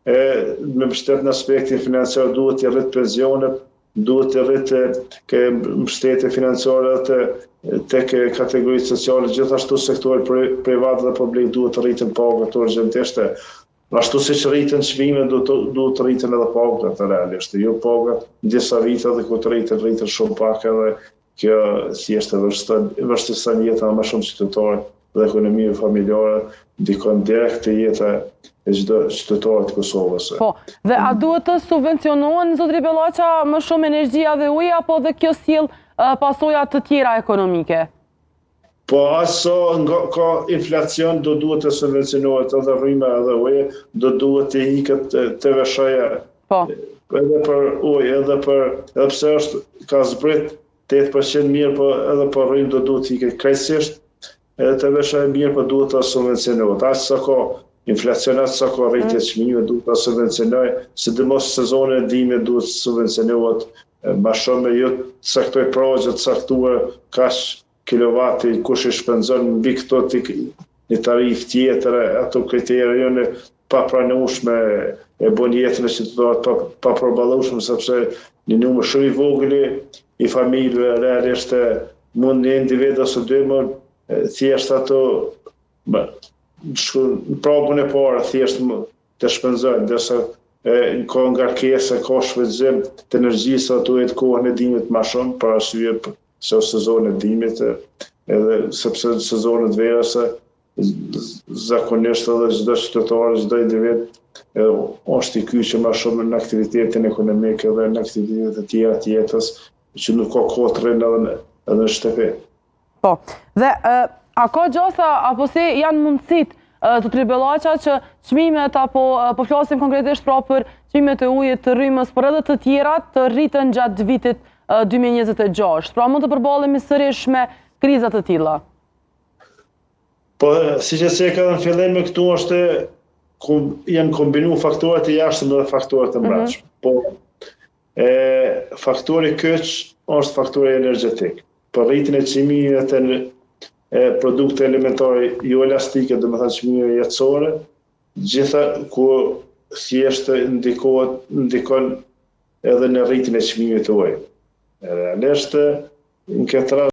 me mbështet në aspektin financiar duhet të rrit pensionet, duhet të rrit mbështetje financiare tek kategoritë sociale, gjithashtu sektori privat dhe publik duhet të rritin pagat urgjentisht. Ashtu siç rritën çmimet, duhet të rritën edhe pagat realisht. Jo pagat disa vite dhe ku të rritën shumë pak edhe kjo thjesht vështirëson jetën më shumë qytetarët dhe ekonominë familjare, ndikon direkt te jeta e çdo qytetarit të Kosovës. Po, dhe a duhet të subvencionohen, zotëri Bellaqa, më shumë energjia dhe uji, apo dhe kjo sjell pasoja të tjera ekonomike? Po, aso ka inflacion, duhet të subvencionohet edhe rryma edhe uji, duhet të iket TV-shja. Po. Edhe për ujë, edhe pse ka zbrit 8% mirë, po edhe për rrymë duhet të iket krejtësisht, edhe TV-shja mirë, po duhet të subvencionohet. As sa ka inflacionat, sa ka rritje çmimeve, duhet të subvencionohet, sidomos sezonin e dimrit duhet të subvencionohet më shumë, jo të caktoj pragje të caktuar kaç kilovati kush i shpenzon mbi këto një tarif tjetër, ato kriterë janë pa pranueshme, e bën jetën e qytetarit pa përballueshme, sepse një numër shumë i vogël i familjeve realisht mund një individ ose dy mund thjesht ato në pragun e parë thjesht të shpenzojnë, ndërsa ka ngarkesë, ka shfrytëzim të energjisë, ato e të kohën e dimrit më shumë, për arsye se sezonin e dimrit, edhe sepse sezonet verës zakonisht edhe çdo qytetar, çdo individ është i kyçur më shumë në aktivitetin ekonomik edhe në aktivitetet e tjera të jetës, që nuk ka kohë të rrinë edhe në shtëpi. Po, dhe a ka gjasa, apo se janë mundësit zotëri Bellaqa që çmimet, apo po flasim konkretisht pra për çmimet e ujit, të rrymës, por edhe të tjera të rriten gjatë vitit 2026. Pra mund të përballemi sërish me kriza të tilla. Po, siç e thënë në fillim, këtu janë kombinu faktorët e jashtëm dhe faktorët e brendshëm. Po, faktori kyç është faktori energjetik. Për rritjen e çmimeve të produkte elementare jo elastike, domethënë çmimeve jetësore, gjitha ku thjesht ndikon edhe në rritjen e çmimeve të ujit. Realisht, në këtë